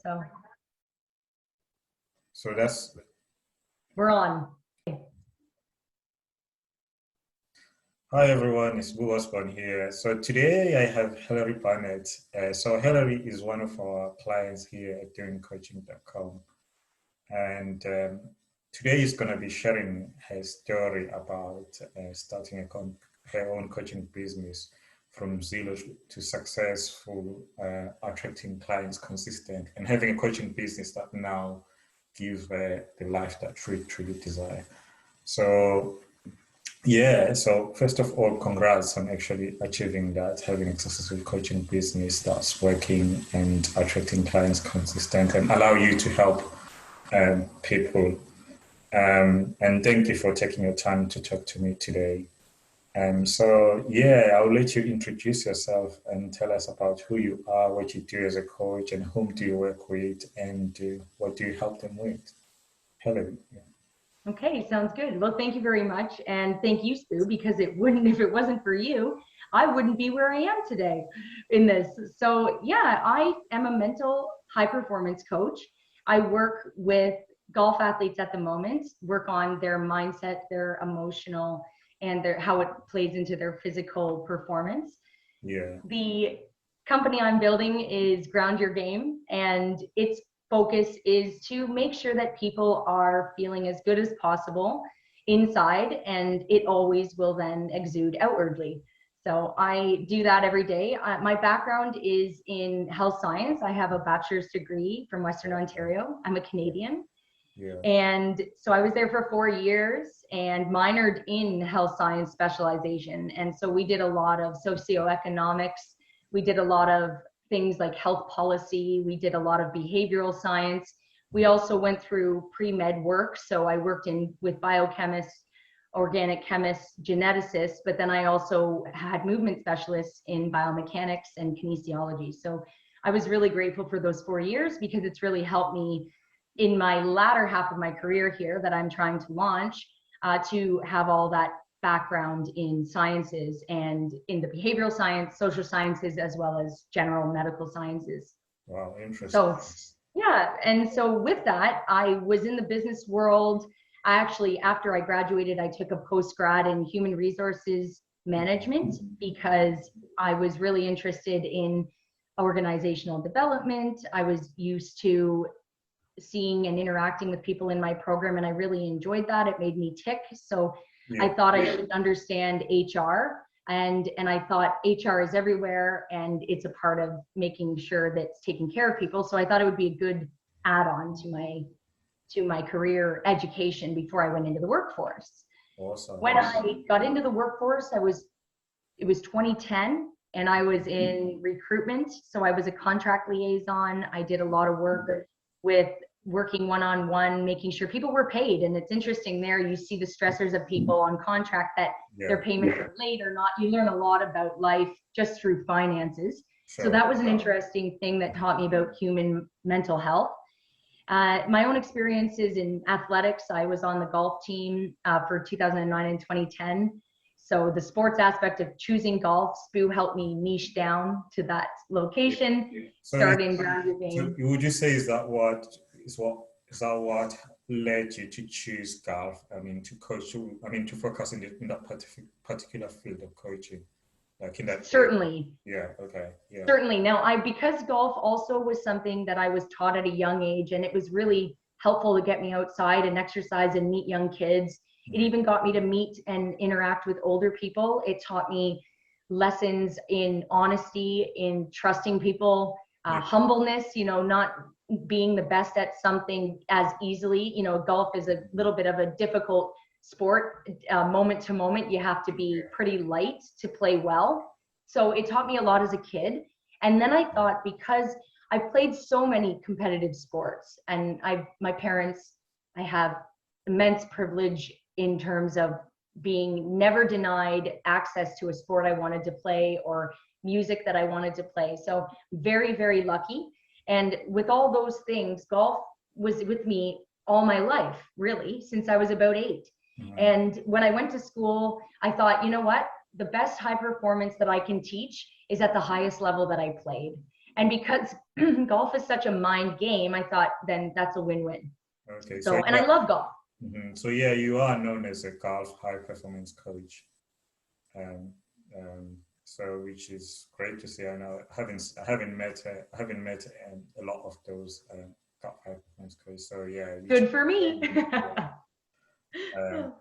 So So that's we're on. Hi everyone, it's Boo Osborne here. So today I have Hilary Barnett. So Hilary is one of our clients here at doingcoaching.com. And today is going to be sharing her story about starting her own coaching business from zero to successful, attracting clients consistent, and having a coaching business that now gives her the life that she truly desire. So yeah, so first of all, congrats on actually achieving that, having a successful coaching business that's working and attracting clients consistent and allow you to help people. And thank you for taking your time to talk to me today. So yeah, I'll let you introduce yourself and tell us about who you are, what you do as a coach, and whom do you work with, and what do you help them with. Hello. Yeah. Okay, sounds good. Well, thank you very much. And thank you, Sue, because if it wasn't for you, I wouldn't be where I am today in this. So yeah, I am a mental high performance coach. I work with golf athletes at the moment, work on their mindset, their emotional, and how it plays into their physical performance. Yeah. The company I'm building is Ground Your Game, and its focus is to make sure that people are feeling as good as possible inside, and it always will then exude outwardly. So I do that every day. My background is in health science. I have a bachelor's degree from Western Ontario. I'm a Canadian. Yeah. And so I was there for 4 years and minored in health science specialization. And so we did a lot of socioeconomics. We did a lot of things like health policy. We did a lot of behavioral science. We also went through pre-med work. So I worked with biochemists, organic chemists, geneticists, but then I also had movement specialists in biomechanics and kinesiology. So I was really grateful for those 4 years because it's really helped me in my latter half of my career here that I'm trying to launch, to have all that background in sciences and in the behavioral science, social sciences, as well as general medical sciences. Wow, interesting. So yeah, and so with that, I was in the business world. I actually, after I graduated, I took a post-grad in human resources management because I was really interested in organizational development. I was used to seeing and interacting with people in my program, and I really enjoyed that. It made me tick. So I thought I should understand HR, and I thought HR is everywhere and it's a part of making sure that it's taking care of people. So I thought it would be a good add-on to my career education before I went into the workforce. Awesome. When I got into the workforce, it was 2010, and I was in recruitment. So I was a contract liaison. I did a lot of work with working one-on-one, making sure people were paid. And it's interesting there, you see the stressors of people on contract that their payments are late or not. You learn a lot about life just through finances. So that was an interesting thing that taught me about human mental health. My own experiences in athletics, I was on the golf team for 2009 and 2010. So the sports aspect of choosing golf, SPOO helped me niche down to that location, starting Ground Your Game. So would you say is that what led you to choose golf? I mean, to coach, to focus in that particular field of coaching, like in that. Certainly. Yeah. Okay. Yeah. Certainly. Now, because golf also was something that I was taught at a young age, and it was really helpful to get me outside and exercise and meet young kids. It even got me to meet and interact with older people. It taught me lessons in honesty, in trusting people, humbleness, not being the best at something as easily. Golf is a little bit of a difficult sport. Moment to moment, you have to be pretty light to play well. So it taught me a lot as a kid. And then I thought, because I played so many competitive sports, and my parents, I have immense privilege in terms of being never denied access to a sport I wanted to play or music that I wanted to play. So very, very lucky. And with all those things, golf was with me all my life, really, since I was about 8. And when I went to school, I thought, you know what? The best high performance that I can teach is at the highest level that I played. And because golf is such a mind game, I thought then that's a win-win. Okay, so So, and I yeah, love golf. so yeah, you are known as a golf high performance coach. Um, so which is great to see. I know I haven't met a lot of those golf high performance coaches. So yeah, which Good for me. um,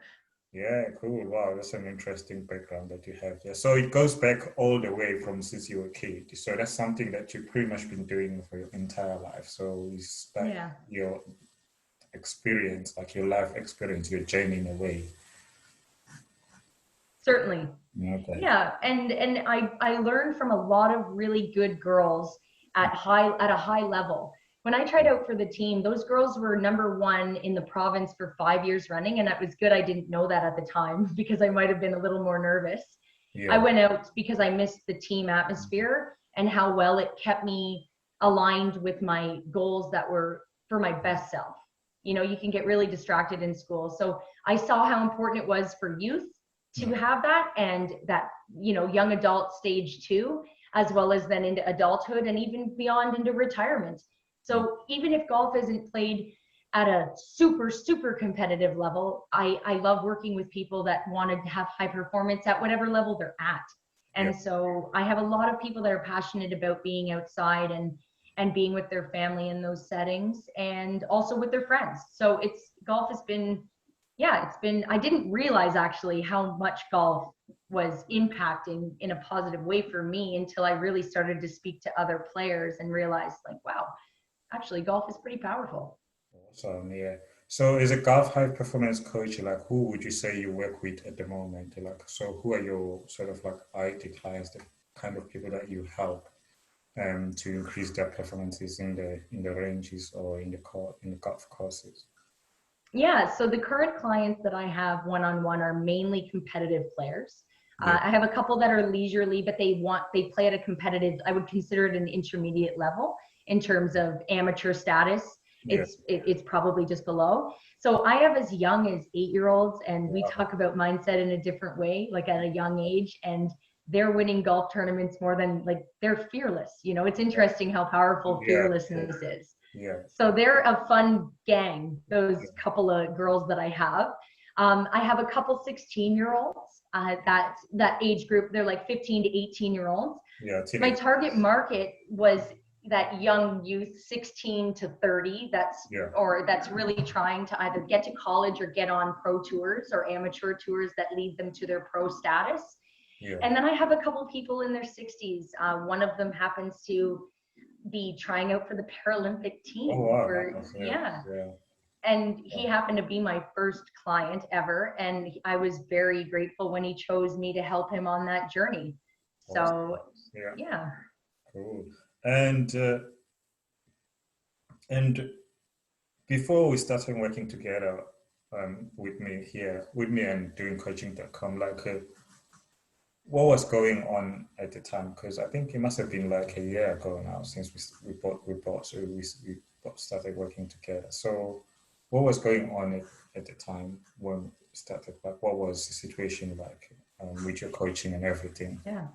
yeah, cool. Wow, that's an interesting background that you have there. So it goes back all the way from since you were a kid. So that's something that you've pretty much been doing for your entire life. So it's like Yeah. your experience, like your life experience, your journey in a way. Certainly. Okay. Yeah, and I learned from a lot of really good girls at a high level. When I tried out for the team, those girls were #1 in the province for 5 years running, and that was good. I didn't know that at the time because I might have been a little more nervous. I Yeah. went out because I missed the team atmosphere and how well it kept me aligned with my goals that were for my best self. You know, you can get really distracted in school. So I saw how important it was for youth to have that, and that, you know, young adult stage 2, as well as then into adulthood and even beyond into retirement. So even if golf isn't played at a super competitive level, I love working with people that wanted to have high performance at whatever level they're at. Yeah. And so I have a lot of people that are passionate about being outside and being with their family in those settings, and also with their friends. So golf has been, yeah, I didn't realize actually how much golf was impacting in a positive way for me until I really started to speak to other players and realized, like, wow, actually golf is pretty powerful. Awesome. Yeah. So as a golf high performance coach, like who would you say you work with at the moment? Like, so who are your sort of like IT clients, the kind of people that you help to increase their performances in the ranges or in the golf courses? Yeah, so the current clients that I have one-on-one are mainly competitive players. Yeah. I have a couple that are leisurely, but they play at a competitive, I would consider it an intermediate level in terms of amateur status. Yeah. It's probably just below. So I have as young as 8-year-olds, and we Wow. talk about mindset in a different way, like at a young age, and they're winning golf tournaments more than, like, they're fearless. You know, it's interesting how powerful Yeah. fearlessness is. Yeah. So they're a fun gang, Yeah. those couple of girls that I have. I have a couple 16-year-olds, that age group. They're like 15 to 18-year-olds. Yeah. My Teenage. target market was that young youth, 16 to 30, Yeah. that's really trying to either get to college or get on pro tours or amateur tours that lead them to their pro status. Yeah. And then I have a couple people in their 60s. One of them happens to be trying out for the Paralympic Oh team wow. for, Nice. Yeah. yeah. Yeah. And he Yeah. happened to be my first client ever. And I was very grateful when he chose me to help him on that journey. Awesome. So, Yeah. yeah. Cool. And before we started working together with me and doing coaching.com, like what was going on at the time? Because I think it must have been like a year ago now since we both started working together. So what was going on at the time when we started? Like what was the situation like with your coaching and everything? Yeah.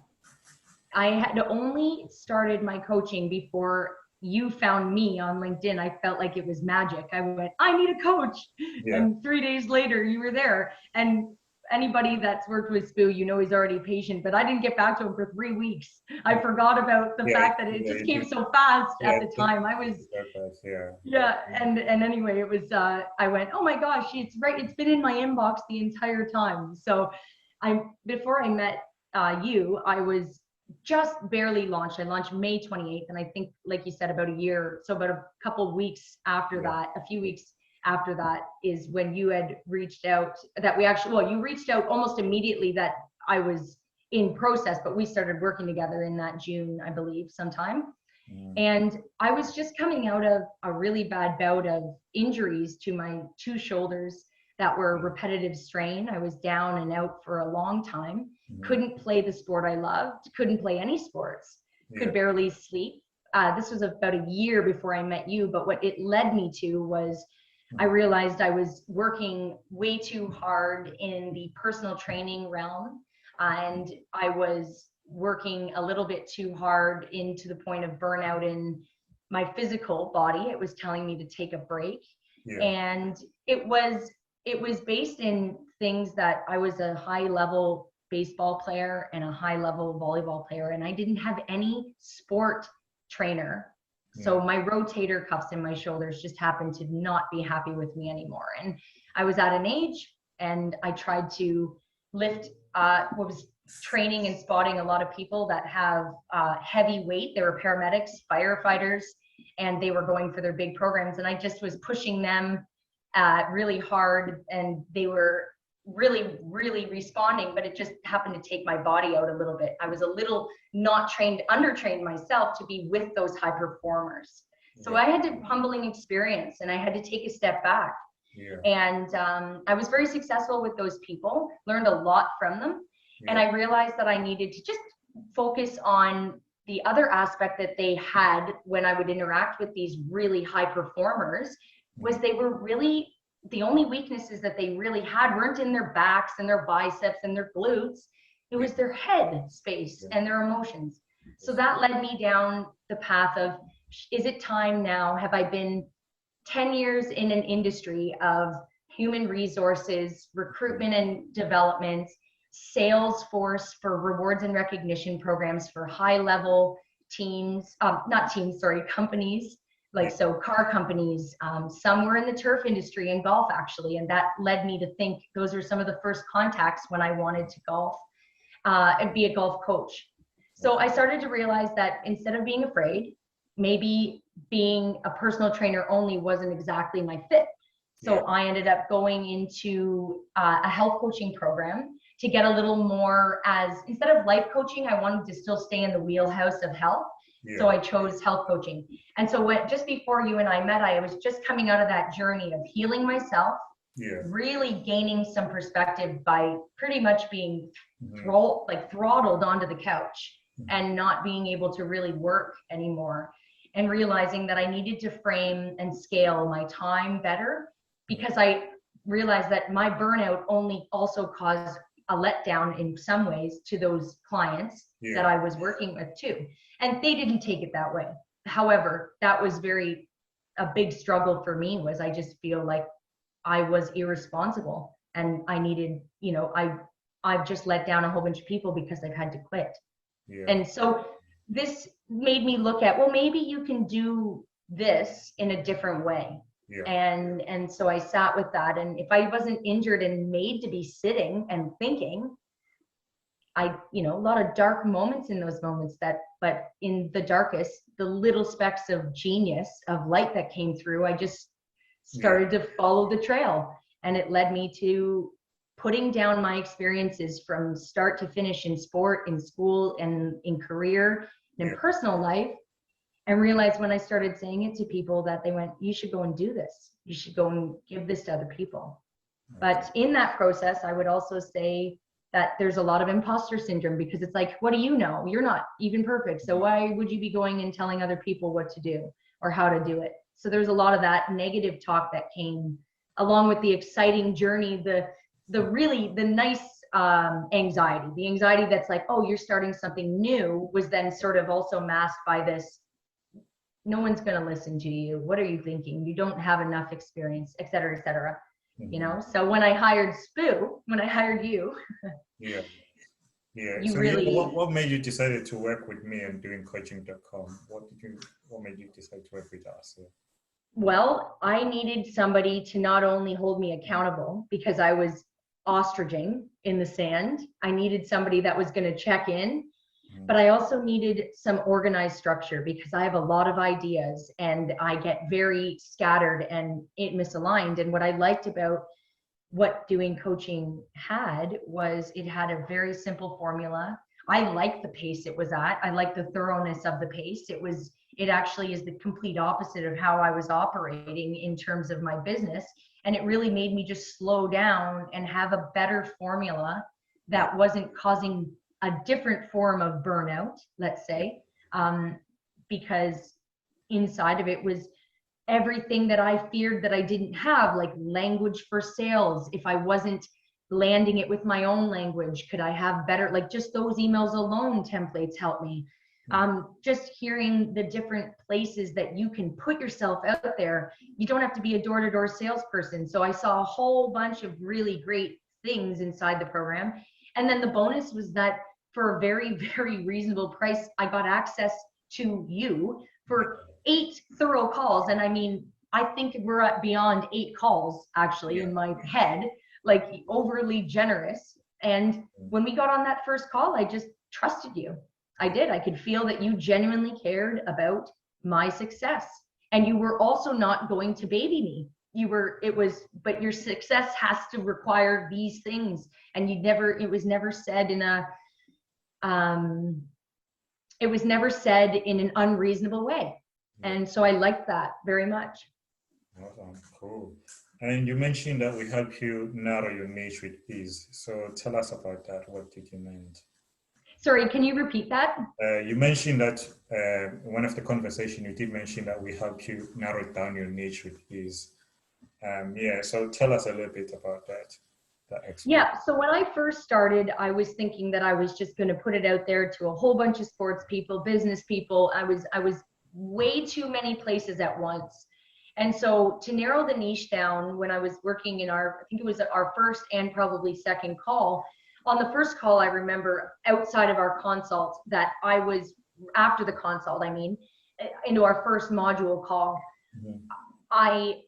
I had only started my coaching before you found me on LinkedIn. I felt like it was magic. I went, I need a coach. Yeah. And 3 days later, you were there. And anybody that's worked with Spoo, you know he's already patient, but I didn't get back to him for 3 weeks. I forgot about the fact that it just came so fast at the time. I was, yeah. And anyway, it was, I went, oh my gosh, it's right. It's been in my inbox the entire time. So before I met you, I was just barely launched. I launched May 28th. And I think, like you said, about a year, so about a couple weeks after that, a few weeks after that is when you had reached out that we actually, well, you reached out almost immediately that I was in process, but we started working together in that June, I believe, sometime. And I was just coming out of a really bad bout of injuries to my 2 shoulders that were repetitive strain. I was down and out for a long time, couldn't play the sport I loved, couldn't play any sports, could barely sleep. This was about a year before I met you, but what it led me to was I realized I was working way too hard in the personal training realm, and I was working a little bit too hard into the point of burnout in my physical body. It was telling me to take a break. Yeah. And it was based in things that I was a high level baseball player and a high level volleyball player, and I didn't have any sport trainer. So my rotator cuffs in my shoulders just happened to not be happy with me anymore. And I was at an age, and I tried to lift, was training and spotting a lot of people that have heavy weight. They were paramedics, firefighters, and they were going for their big programs. And I just was pushing them really hard, and they were really responding, but it just happened to take my body out a little bit. I was a little not trained, undertrained myself to be with those high performers. So I had a humbling experience, and I had to take a step back. And I was very successful with those people, learned a lot from them. And I realized that I needed to just focus on the other aspect that they had when I would interact with these really high performers, was they were really, the only weaknesses that they really had weren't in their backs and their biceps and their glutes. It was their head space and their emotions. So that led me down the path of, is it time now? Have I been 10 years in an industry of human resources, recruitment and development, sales force for rewards and recognition programs for high level teams, companies, like, so car companies, some were in the turf industry and golf actually. And that led me to think those were some of the first contacts when I wanted to golf and be a golf coach. So I started to realize that instead of being afraid, maybe being a personal trainer only wasn't exactly my fit. So I ended up going into a health coaching program to get a little more, as instead of life coaching, I wanted to still stay in the wheelhouse of health. So I chose health coaching. And so just before you and I met, I was just coming out of that journey of healing myself, really gaining some perspective by pretty much being throttled onto the couch and not being able to really work anymore, and realizing that I needed to frame and scale my time better, because I realized that my burnout only also caused a letdown in some ways to those clients that I was working with too. And they didn't take it that way. However, that was a big struggle for me, was I just feel like I was irresponsible, and I needed, I've just let down a whole bunch of people because I've had to quit. And so this made me look at, well, maybe you can do this in a different way. And so I sat with that. And if I wasn't injured and made to be sitting and thinking, a lot of dark moments in those moments, but in the darkest, the little specks of genius, of light that came through, I just started to follow the trail. And it led me to putting down my experiences from start to finish in sport, in school, and in career, and in personal life. And realized when I started saying it to people that they went, you should go and do this. You should go and give this to other people. But in that process, I would also say that there's a lot of imposter syndrome, because it's like, what do you know? You're not even perfect. So why would you be going and telling other people what to do or how to do it? So there's a lot of that negative talk that came along with the exciting journey, the nice anxiety, the anxiety that's like, oh, you're starting something new, was then sort of also masked by this, no one's going to listen to you. What are you thinking? You don't have enough experience, et cetera, et cetera. So when I hired Spoo, when I hired you, so really, what made you decide to work with me and doing coaching.com? What made you decide to work with us? Well, I needed somebody to not only hold me accountable, because I was ostriching in the sand. I needed somebody that was going to check in, but I also needed some organized structure, because I have a lot of ideas and I get very scattered and misaligned. And what I liked about what doing coaching had was it had a very simple formula. I liked the pace it was at. I liked the thoroughness of the pace. It actually is the complete opposite of how I was operating in terms of my business. And it really made me just slow down and have a better formula that wasn't causing a different form of burnout, let's say, because inside of it was everything that I feared that I didn't have, like language for sales. If I wasn't landing it with my own language? Could I have better, like just those emails alone templates help me. Just hearing the different places that you can put yourself out there. You don't have to be a door-to-door salesperson. So I saw a whole bunch of really great things inside the program. And then the bonus was that for a very, very reasonable price, I got access to you for 8 thorough calls. And I mean, I think we're at beyond 8 calls actually in my head, like overly generous. And when we got on that first call, I just trusted you. I did. I could feel that you genuinely cared about my success. And you were also not going to baby me. But your success has to require these things. And it was never said in an unreasonable way. And so I liked that very much. Awesome, cool. And you mentioned that we help you narrow your niche with ease. So tell us about that. What did you mean? Sorry, can you repeat that? You mentioned that one of the conversation you did mention that we help you narrow down your niche with ease. So tell us a little bit about that. Yeah, so when I first started, I was thinking that I was just going to put it out there to a whole bunch of sports people, business people. I was way too many places at once. And so to narrow the niche down, when I was working in I think it was our first and probably second call. On the first call, I remember outside of our consult that I was, after the consult, into our first module call, I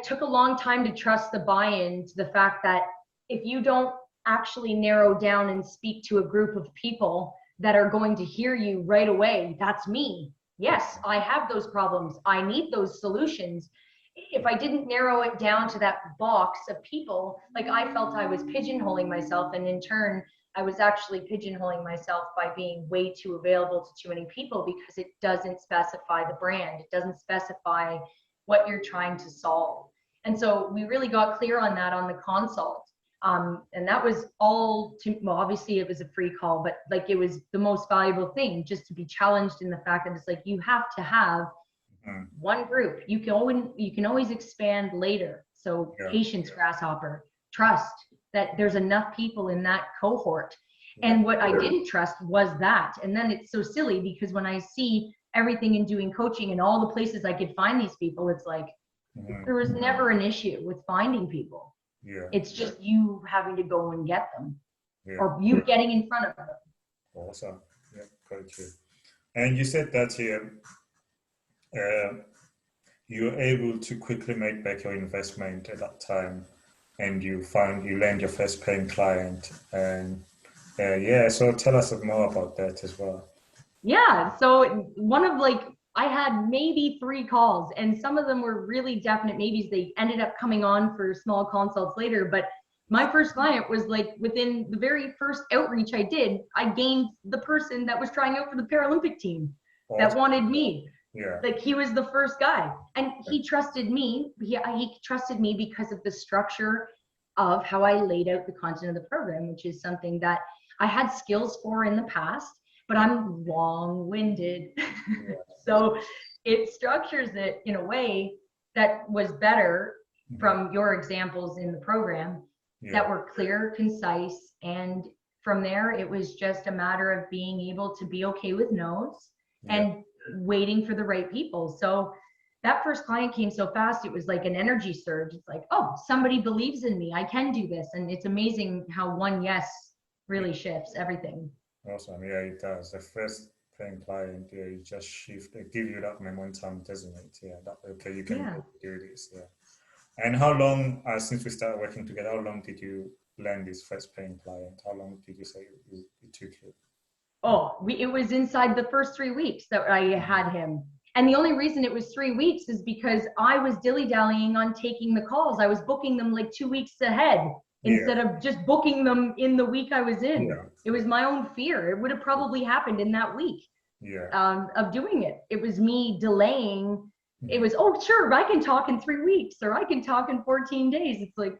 took a long time to trust the buy-in to the fact that if you don't actually narrow down and speak to a group of people that are going to hear you right away, that's me. Yes, I have those problems. I need those solutions. If I didn't narrow it down to that box of people, like I felt I was pigeonholing myself, and in turn, I was actually pigeonholing myself by being way too available to too many people because it doesn't specify the brand. It doesn't specify what you're trying to solve. And so we really got clear on that on the consult. And that was obviously it was a free call, but like it was the most valuable thing, just to be challenged in the fact that it's like, you have to have one group. You can always expand later. So patience, grasshopper, trust that there's enough people in that cohort. And what I didn't trust was that. And then it's so silly because when I see everything in doing coaching and all the places I could find these people, it's like, there was never an issue with finding people. It's just you having to go and get them, or you getting in front of them. Awesome. Yeah, quite true. And you said that you're able to quickly make back your investment at that time, and you land your first paying client. And so tell us more about that as well. Yeah. So I had maybe 3 calls, and some of them were really definite maybes. They ended up coming on for small consults later, but my first client was like within the very first outreach I did, I gained the person that was trying out for the Paralympic team that wanted me. Like he was the first guy, and he trusted me. He trusted me because of the structure of how I laid out the content of the program, which is something that I had skills for in the past, but I'm long-winded. So it structures it in a way that was better from your examples in the program that were clear, concise. And from there, it was just a matter of being able to be okay with no's and waiting for the right people. So that first client came so fast, it was like an energy surge. It's like, oh, somebody believes in me. I can do this. And it's amazing how one yes really shifts everything. Awesome. Yeah, it does. The first paying client, you just shift, it give you that momentum, doesn't it? Okay, you can do this. And how long, since we started working together, how long did you land this first paying client? How long did you say it took you? It was inside the first 3 weeks that I had him. And the only reason it was 3 weeks is because I was dilly-dallying on taking the calls. I was booking them like 2 weeks ahead instead of just booking them in the week I was in. It was my own fear. It would have probably happened in that week of doing it. It was me delaying. It was, sure, I can talk in 3 weeks, or I can talk in 14 days. It's like,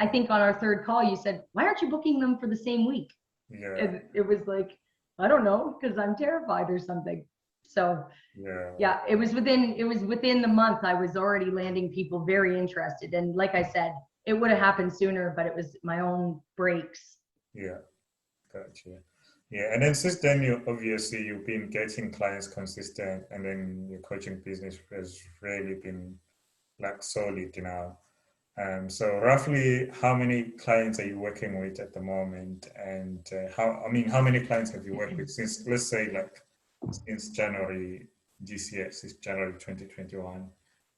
I think on our third call, you said, why aren't you booking them for the same week? It was like, I don't know, because I'm terrified or something. So it was within the month I was already landing people very interested. And like I said, it would have happened sooner, but it was my own breaks. Yeah, gotcha. Yeah, and then since then, you've been getting clients consistent, and then your coaching business has really been like solid now. So roughly, how many clients are you working with at the moment? And how many clients have you worked with since, let's say, like since January this year, since January 2021?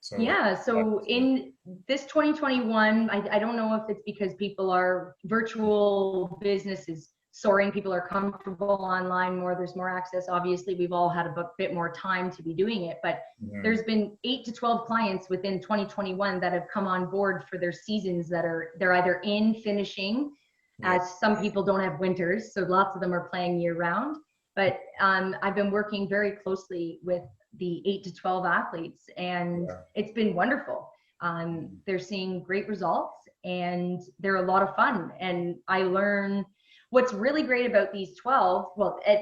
So, Yeah, what, so in this 2021, I don't know if it's because people are virtual businesses soaring, people are comfortable online more, there's more access. Obviously, we've all had a bit more time to be doing it, but mhm, there's been 8 to 12 clients within 2021 that have come on board for their seasons they're either in finishing, yeah, as some people don't have winters, so lots of them are playing year round. But I've been working very closely with the 8 to 12 athletes, and yeah, it's been wonderful. mhm, They're seeing great results, and they're a lot of fun. And I learn what's really great about these 12,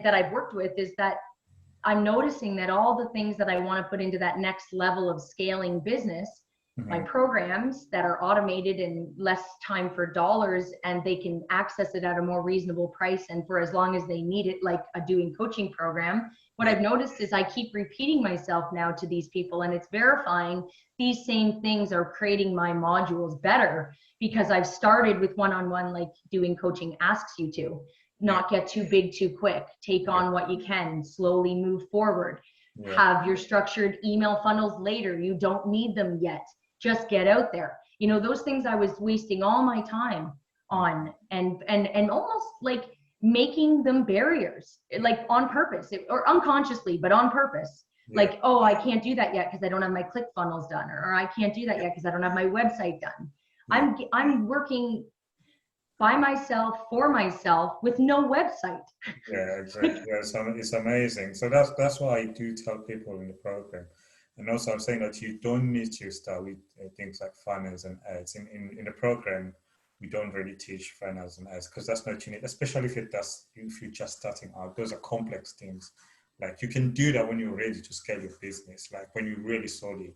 that I've worked with, is that I'm noticing that all the things that I want to put into that next level of scaling business, my mhm, programs that are automated and less time for dollars, and they can access it at a more reasonable price and for as long as they need it, like a doing coaching program. What yeah, I've noticed is I keep repeating myself now to these people, and it's verifying these same things are creating my modules better, because I've started with one-on-one, like doing coaching asks you to yeah, not get too big too quick, take yeah, on what you can, slowly move forward, yeah, have your structured email funnels later, you don't need them yet, just get out there. You know, those things I was wasting all my time on, and almost like making them barriers, like on purpose, or unconsciously, but on purpose. yeah, Like, oh, I can't do that yet because I don't have my click funnels done, or I can't do that yet because I don't have my website done. yeah. I'm working by myself for myself with no website. Yeah, exactly. Yeah, it's amazing. So that's why I do tell people in the program. And also, I'm saying that you don't need to start with things like funnels and ads. In the program, we don't really teach funnels and ads because that's not what you need, especially if you're just starting out. Those are complex things. Like you can do that when you're ready to scale your business, like when you're really solid.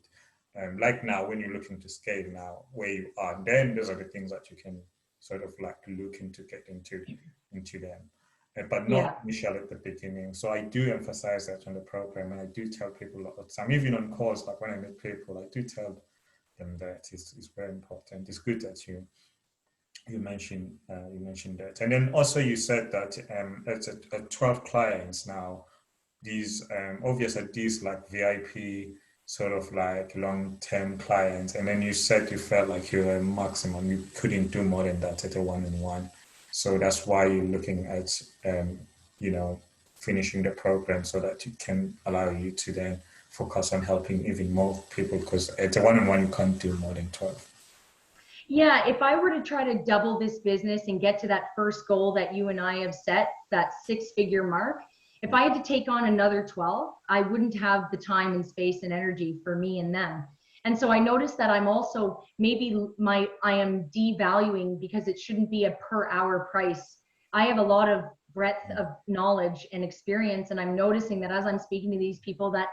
Like now, when you're looking to scale now where you are, then those are the things that you can sort of like look into get into them, but not Yeah. initial at the beginning. So I do emphasize that on the program, and I do tell people a lot of time, even on calls, like when I meet people, I do tell them that it's very important. It's good that you mentioned that, and then also you said that it's at 12 clients now. These obviously these like VIP sort of like long-term clients, and then you said you felt like you were maximum, you couldn't do more than that at a one-on-one, so that's why you're looking at you know finishing the program so that it can allow you to then focus on helping even more people, because at a one-on-one you can't do more than 12. Yeah, if I were to try to double this business and get to that first goal that you and I have set, that 6-figure mark, if I had to take on another 12, I wouldn't have the time and space and energy for me and them. And so I noticed that I'm also I am devaluing, because it shouldn't be a per hour price. I have a lot of breadth of knowledge and experience, and I'm noticing that as I'm speaking to these people, that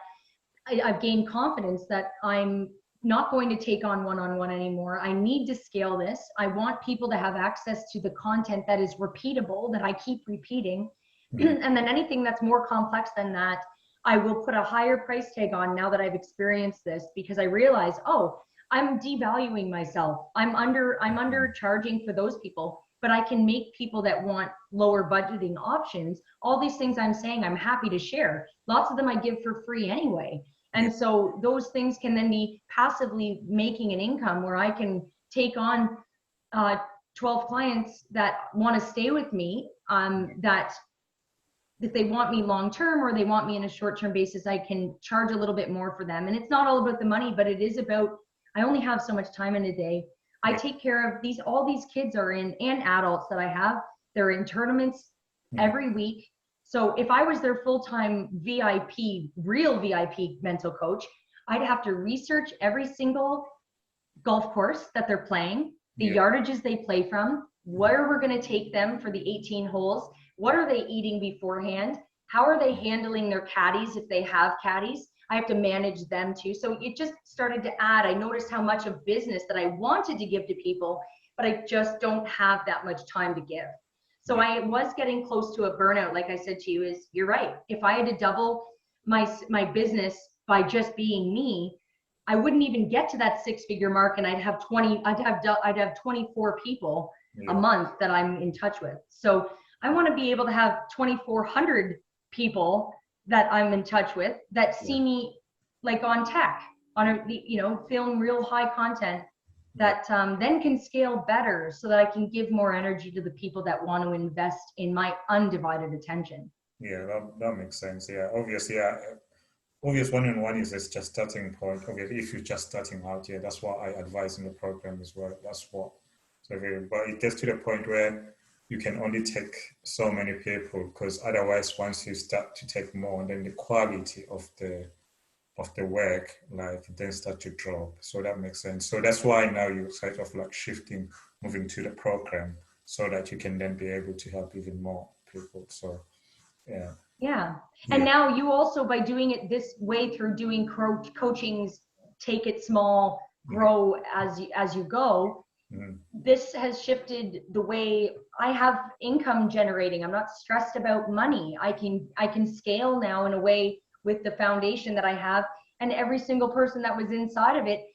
I've gained confidence that I'm not going to take on one-on-one anymore. I need to scale this. I want people to have access to the content that is repeatable, that I keep repeating. Mhm. And then anything that's more complex than that, I will put a higher price tag on now that I've experienced this, because I realize, oh, I'm devaluing myself. I'm undercharging for those people, but I can make people that want lower budgeting options. All these things I'm saying, I'm happy to share. Lots of them I give for free anyway. Yeah, And so those things can then be passively making an income, where I can take on uh, 12 clients that want to stay with me, that if they want me long term or they want me in a short term basis, I can charge a little bit more for them. And it's not all about the money, but it is about, I only have so much time in a day. I yeah, take care of all these kids are in, and adults that I have, they're in tournaments mhm, every week. So if I was their full-time VIP, real VIP mental coach, I'd have to research every single golf course that they're playing, the yeah, yardages they play from, where we're going to take them for the 18 holes, what are they eating beforehand, how are they handling their caddies if they have caddies. I have to manage them too. So it just started to add. I noticed how much of business that I wanted to give to people, but I just don't have that much time to give. So I was getting close to a burnout. Like I said to you, is you're right. If I had to double my business by just being me, I wouldn't even get to that 6-figure mark, and I'd have 24 people a month that I'm in touch with. So I want to be able to have 2,400 people that I'm in touch with that see me like on tech, on a, film real high content that then can scale better so that I can give more energy to the people that want to invest in my undivided attention. Yeah, that makes sense. Yeah, obviously, yeah. Obvious one-on-one is just starting point. Obviously, if you're just starting out, yeah, that's what I advise in the program as well. That's what. So, but it gets to the point where you can only take so many people, because otherwise, once you start to take more, then the quality of the work then start to drop. So that makes sense. So that's why now you're sort of like shifting, moving to the program, so that you can then be able to help even more people. So yeah. Yeah. And now you also, by doing it this way through doing coachings, take it small, grow as you go, this has shifted the way I have income generating. I'm not stressed about money. I can scale now in a way with the foundation that I have, and every single person that was inside of it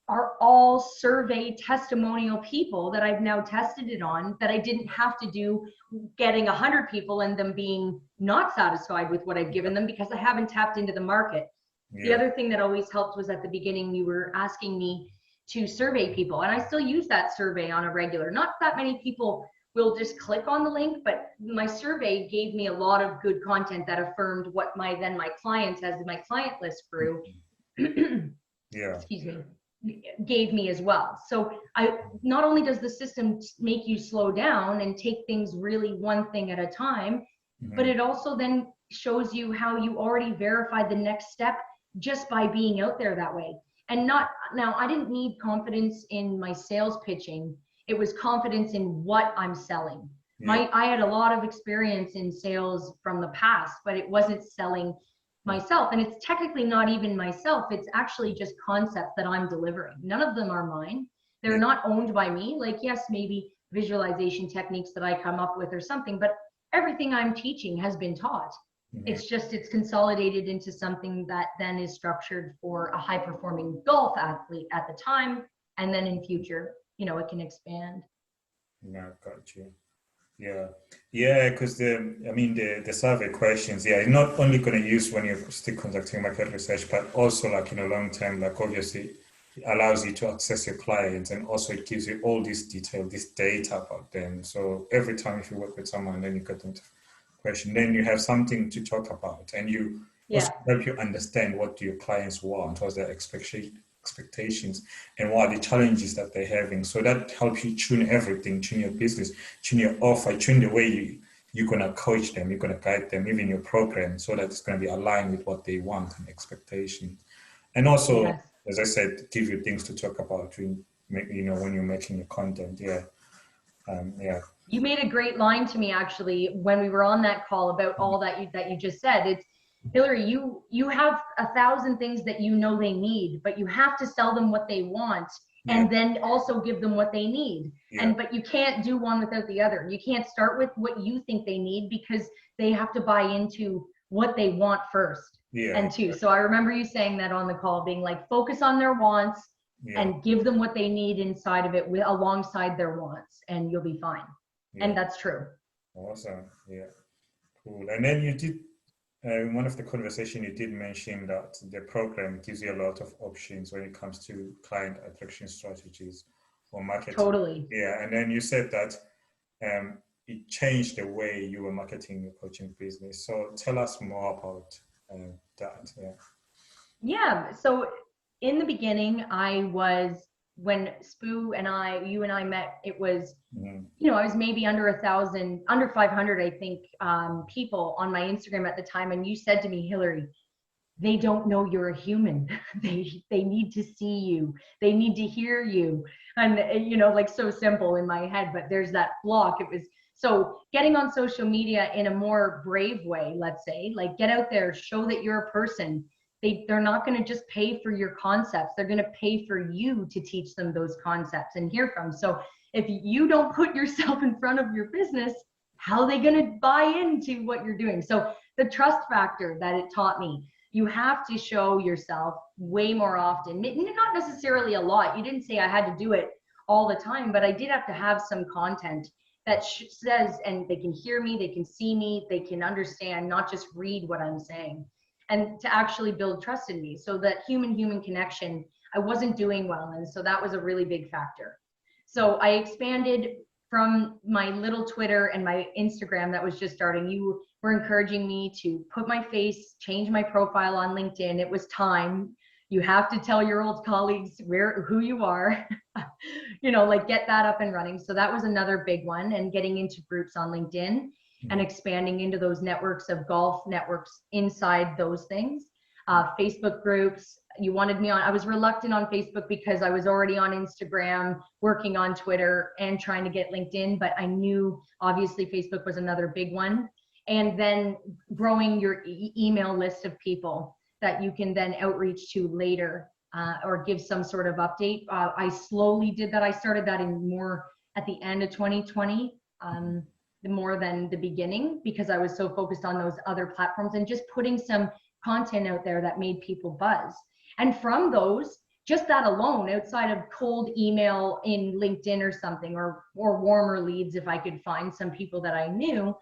are all survey testimonial people that I've now tested it on, that I didn't have to do getting 100 people and them being not satisfied with what I've given them, because I haven't tapped into the market. The other thing that always helped was at the beginning, you were asking me to survey people, and I still use that survey on a regular. Not that many people will just click on the link, but my survey gave me a lot of good content that affirmed what my clients, as my client list grew, excuse me, gave me as well. So not only does the system make you slow down and take things really one thing at a time, but it also then shows you how you already verified the next step just by being out there that way. And now I didn't need confidence in my sales pitching. It was confidence in what I'm selling. I had a lot of experience in sales from the past, but it wasn't selling myself. And it's technically not even myself. It's actually just concepts that I'm delivering. None of them are mine. They're not owned by me. Like, yes, maybe visualization techniques that I come up with or something, but everything I'm teaching has been taught. It's consolidated into something that then is structured for a high performing golf athlete at the time. And then in future, it can expand. Yeah, got you. Yeah, because the survey questions, you're not only going to use when you're still conducting market research, but also like in a long term, like obviously it allows you to access your clients, and also it gives you all this detail, this data about them. So every time if you work with someone, then you get them to question, then you have something to talk about, and you also help you understand what do your clients want, what's their expectations, and what are the challenges that they're having. So that helps you tune everything, tune your business, tune your offer, tune the way you're going to coach them, you're going to guide them, even your program, so that it's going to be aligned with what they want and expectations. And also, as I said, give you things to talk about when you're making your content. You made a great line to me actually when we were on that call about all that you just said. It's, Hillary, you have 1,000 things that they need, but you have to sell them what they want, and then also give them what they need. But you can't do one without the other. You can't start with what you think they need, because they have to buy into what they want first. And two. So I remember you saying that on the call, being like, focus on their wants and give them what they need inside of it alongside their wants, and you'll be fine. And that's true. Awesome. Yeah. Cool. And then you did, in one of the conversation, you did mention that the program gives you a lot of options when it comes to client attraction strategies or marketing. Totally. Yeah. And then you said that it changed the way you were marketing your coaching business. So tell us more about that. Yeah. So in the beginning, when Spoo and you and I met, it was, I was maybe under 1,000, under 500, I think, people on my Instagram at the time. And you said to me, Hillary, they don't know you're a human. They need to see you. They need to hear you. And, like so simple in my head, but there's that block. It was, so getting on social media in a more brave way, let's say, like get out there, show that you're a person, they're not going to just pay for your concepts. They're going to pay for you to teach them those concepts and hear from. So if you don't put yourself in front of your business, how are they going to buy into what you're doing? So the trust factor that it taught me, you have to show yourself way more often, not necessarily a lot. You didn't say I had to do it all the time, but I did have to have some content that says, and they can hear me, they can see me, they can understand, not just read what I'm saying, and to actually build trust in me. So that human connection, I wasn't doing well. And so that was a really big factor. So I expanded from my little Twitter and my Instagram that was just starting. You were encouraging me to put my face, change my profile on LinkedIn. It was time. You have to tell your old colleagues who you are, like get that up and running. So that was another big one, and getting into groups on LinkedIn and expanding into those networks of golf networks inside those things. Facebook groups, you wanted me on. I was reluctant on Facebook because I was already on Instagram, working on Twitter and trying to get LinkedIn, but I knew obviously Facebook was another big one. And then growing your email list of people that you can then outreach to later, or give some sort of update. I slowly did that. I started that in more at the end of 2020, more than the beginning, because I was so focused on those other platforms and just putting some content out there that made people buzz. And from those, just that alone, outside of cold email in LinkedIn or something, or warmer leads, if I could find some people that I knew,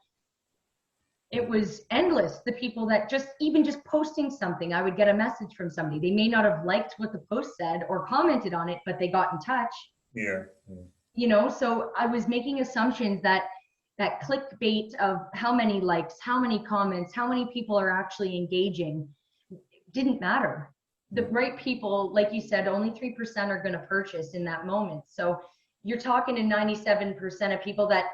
it was endless. The people that even just posting something, I would get a message from somebody. They may not have liked what the post said or commented on it, but they got in touch. Yeah. So I was making assumptions that clickbait of how many likes, how many comments, how many people are actually engaging didn't matter. The right people, like you said, only 3% are going to purchase in that moment. So you're talking to 97% of people that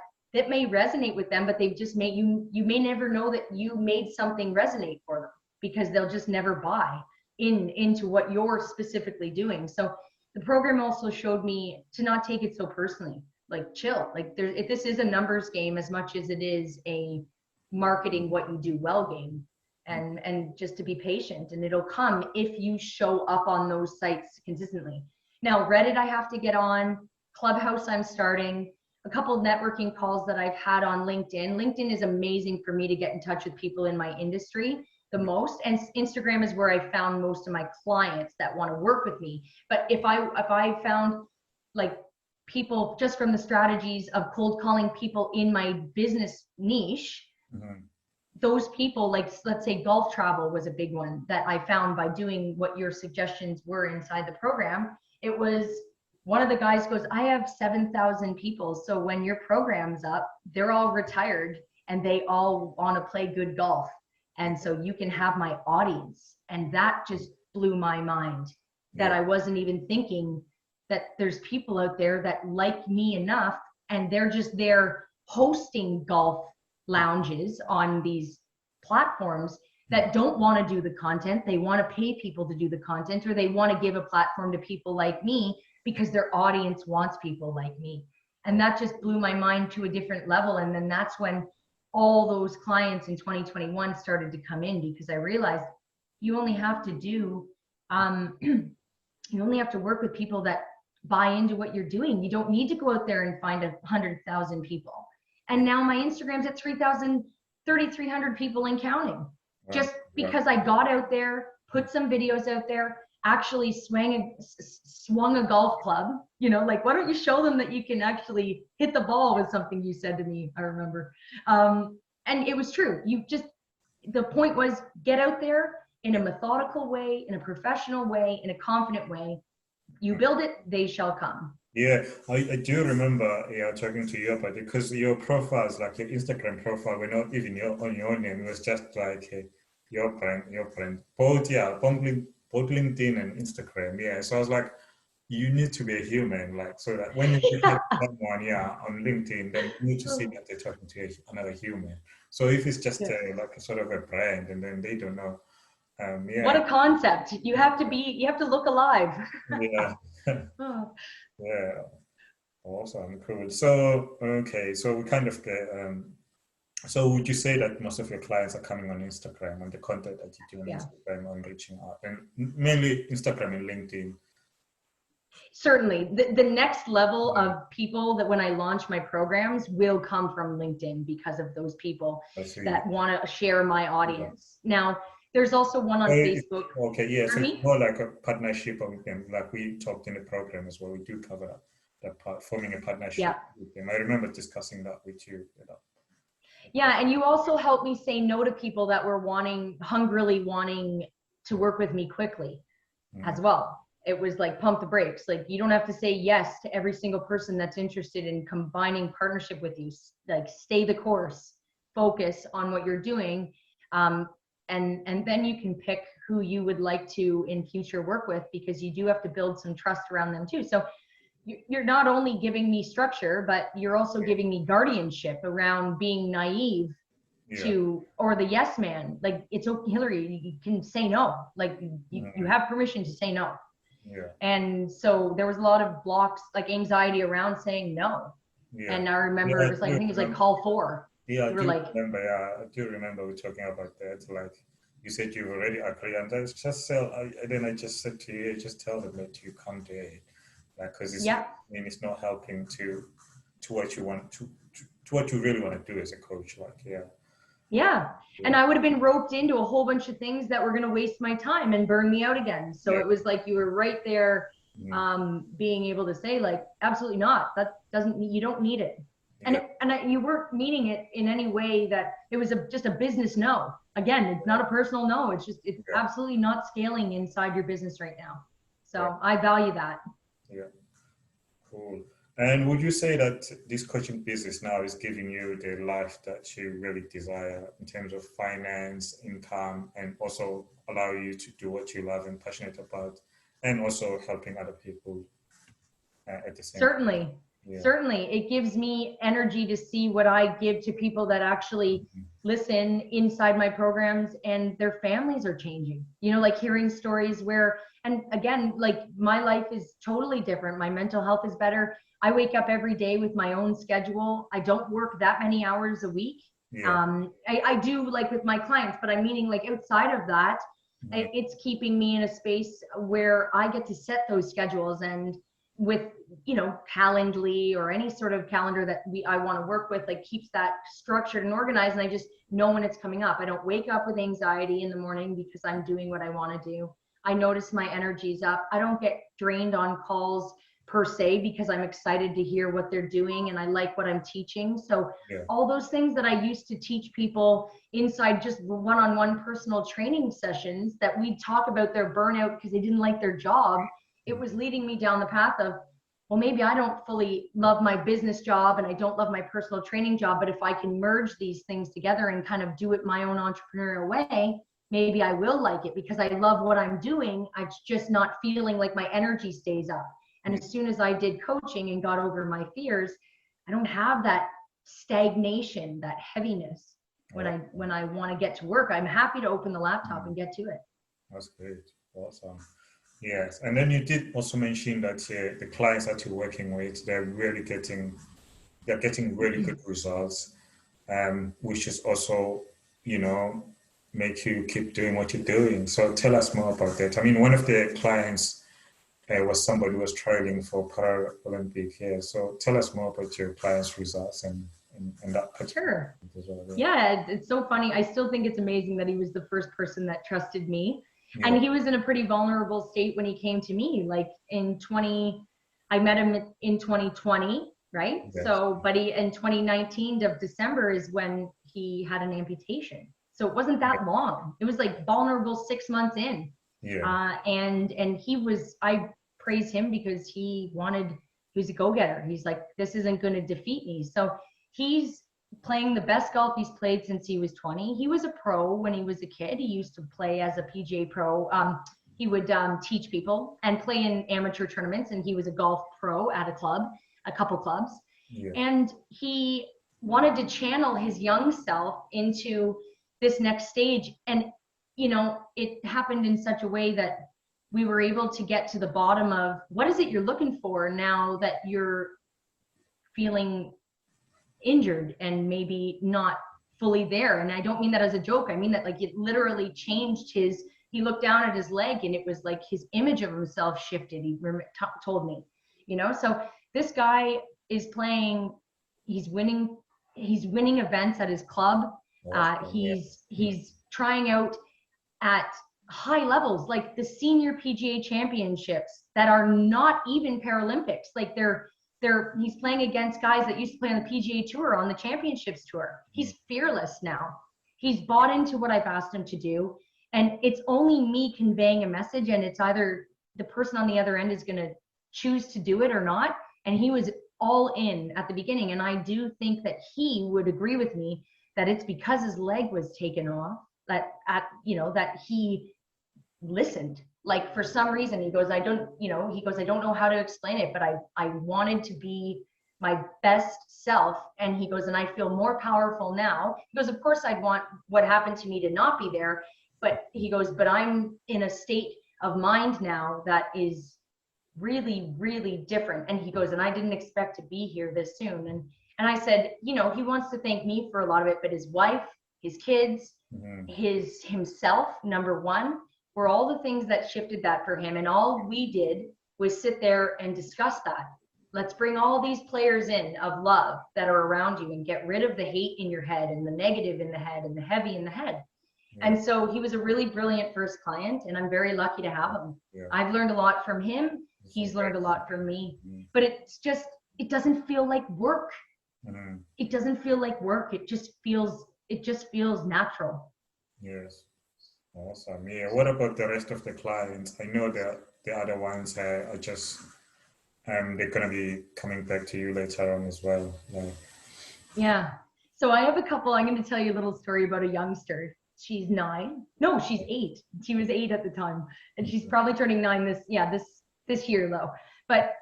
may resonate with them, but they've just made you may never know that you made something resonate for them, because they'll just never buy into what you're specifically doing. So the program also showed me to not take it so personally, like chill. Like if this is a numbers game as much as it is a marketing what you do well game, and just to be patient, and it'll come if you show up on those sites consistently. Now Reddit I have to get on, Clubhouse I'm starting, a couple of networking calls that I've had on LinkedIn. LinkedIn is amazing for me to get in touch with people in my industry the most, and Instagram is where I found most of my clients that want to work with me. But if I found like people just from the strategies of cold calling people in my business niche, those people, like let's say golf travel was a big one that I found by doing what your suggestions were inside the program. It was one of the guys goes, I have 7,000 people. So when your program's up, they're all retired and they all want to play good golf. And so you can have my audience. And that just blew my mind, that I wasn't even thinking that there's people out there that like me enough, and they're just there hosting golf lounges on these platforms that don't want to do the content. They want to pay people to do the content, or they want to give a platform to people like me because their audience wants people like me. And that just blew my mind to a different level. And then that's when all those clients in 2021 started to come in, because I realized you only have to do, you only have to work with people that buy into what you're doing. You don't need to go out there and find 100,000 people. And now my Instagram's at 3,300 people and counting. Just because I got out there, put some videos out there, actually swung a golf club, like, why don't you show them that you can actually hit the ball, with something you said to me, I remember. And it was true. The point was, get out there in a methodical way, in a professional way, in a confident way. You build it, they shall come. Yeah, I do remember talking to you about it, because your profiles, like your Instagram profile, were not even on your name. It was just like your friend. Both LinkedIn and Instagram. Yeah, so I was like, you need to be a human, like, so that when you have someone on LinkedIn, then you need to see that they're talking to another human. So if it's just like a sort of a brand, and then they don't know. What a concept. You have to look alive. Yeah. Yeah. Awesome. Cool. So, okay. So we kind of So would you say that most of your clients are coming on Instagram, on the content that you do on Yeah. Instagram, on reaching out, and mainly Instagram and LinkedIn? Certainly. The next level Yeah, of people that when I launch my programs will come from LinkedIn because of those people I see. that want to share my Yeah. audience. Now, there's also one on Facebook. Okay, yeah, so For it's me? more like a partnership with them, like we talked in the program as well. We do cover that part, forming a Yeah. partnership with them. I remember discussing that with you, you know. Yeah. And you also helped me say no to people that were hungrily wanting to work with me quickly as Mhm. well. It was like pump the brakes. Like you don't have to say yes to every single person that's interested in combining partnership with you. Like stay the course, focus on what you're doing, um, and then you can pick who you would like to in future work with, because you do have to build some trust around them too. So you're not only giving me structure, but you're also giving me guardianship around being naive Yeah, to, or the yes man. Like it's okay, Hillary, you can say no. Like you mhm, have permission to say no. yeah, And so there was a lot of blocks, like anxiety around saying no. yeah. And I remember Yeah, it I was like, I do think it was like remember. call four. Yeah, I We were do like, remember. Yeah, I do remember we talking about that. Like you said, you've already agreed, and I just tell. Then I just said to you, just tell them that you can't do it, like because it's. yeah, I mean, it's not helping to what you want to what you really want to do as a coach. Like, yeah, yeah. And yeah, I would have been roped into a whole bunch of things that were going to waste my time and burn me out again. So yeah, it was like you were right there, mm, being able to say like, absolutely not. That doesn't, you don't need it. yeah, You weren't meaning it in any way that it was just a business no. Again, it's not a personal no. It's yeah, absolutely not scaling inside your business right now. yeah, So I value that. yeah. Cool. And would you say that this coaching business now is giving you the life that you really desire in terms of finance, income, and also allow you to do what you love and passionate about, and also helping other people at the same time? Certainly, Yeah. certainly. It gives me energy to see what I give to people that actually Mhm. listen inside my programs and their families are changing. You know, like hearing stories where, and again, like my life is totally different. My mental health is better. I wake up every day with my own schedule. I don't work that many hours a week. Yeah. I do like with my clients, but I'm meaning like outside of that, Mhm. it's keeping me in a space where I get to set those schedules. And with, you know, Calendly or any sort of calendar that I want to work with, like keeps that structured and organized, and I just know when it's coming up. I don't wake up with anxiety in the morning because I'm doing what I want to do. I notice my energy's up. I don't get drained on calls per se because I'm excited to hear what they're doing and I like what I'm teaching. So Yeah. all those things that I used to teach people inside just one-on-one personal training sessions, that we talk about their burnout because they didn't like their job, it was leading me down the path of, well, maybe I don't fully love my business job and I don't love my personal training job, but if I can merge these things together and kind of do it my own entrepreneurial way, maybe I will like it because I love what I'm doing. I'm just not feeling like my energy stays up. And Yeah. as soon as I did coaching and got over my fears, I don't have that stagnation, that heaviness when Oh, I want to get to work. I'm happy to open the laptop mm, and get to it. that's great. Awesome. Yes. And then you did also mention that the clients that you're working with, they're getting really good results, which is also, you know, make you keep doing what you're doing. So tell us more about that. I mean, one of the clients was somebody who was trialing for Paralympic here. So tell us more about your client's results and that particular Sure. as well. Yeah, it's so funny. I still think it's amazing that he was the first person that trusted me. Yeah. And he was in a pretty vulnerable state when he came to me. Like I met him in 2020, right? Yes. So, but in 2019 of December is when he had an amputation. So it wasn't Yeah. that long. It was like vulnerable 6 months in. Yeah. And I praise him because he was a go-getter. He's like, this isn't going to defeat me. So he's playing the best golf he's played since he was 20. He was a pro when he was a kid. He used to play as a PGA pro. He would teach people and play in amateur tournaments, and he was a golf pro at a couple clubs. Yeah. And he wanted to channel his young self into this next stage. And, you know, it happened in such a way that we were able to get to the bottom of what is it you're looking for now that you're feeling injured and maybe not fully there. And I don't mean that as a joke. I mean that like it literally changed his, he looked down at his leg and it was like his image of himself shifted. He told me, you know, so this guy is playing, he's winning events at his club. He's trying out at high levels, like the senior PGA championships that are not even Paralympics. Like he's playing against guys that used to play on the PGA Tour, on the championships tour. He's fearless now. He's bought into what I've asked him to do. And it's only me conveying a message, and it's either the person on the other end is going to choose to do it or not. And he was all in at the beginning. And I do think that he would agree with me that it's because his leg was taken off that he listened. Like for some reason, he goes, I don't know how to explain it, but I wanted to be my best self. And he goes, and I feel more powerful now. He goes, of course I'd want what happened to me to not be there. But he goes, but I'm in a state of mind now that is really, really different. And he goes, and I didn't expect to be here this soon. And I said, you know, he wants to thank me for a lot of it, but his wife, his kids, himself, number one, were all the things that shifted that for him. And all we did was sit there and discuss that. Let's bring all these players in of love that are around you and get rid of the hate in your head and the negative in the head and the heavy in the head. Yeah. And so he was a really brilliant first client, and I'm very lucky to have him. Yeah. I've learned a lot from him. He's learned a lot from me, but it doesn't feel like work. It doesn't feel like work. It just feels natural. Yes. Awesome. Yeah. What about the rest of the clients? I know that the other ones are just, they're going to be coming back to you later on as well. Yeah. So I have a couple. I'm going to tell you a little story about a youngster. She's 9. No, she's 8. She was 8 at the time, and she's probably turning 9 this year though. But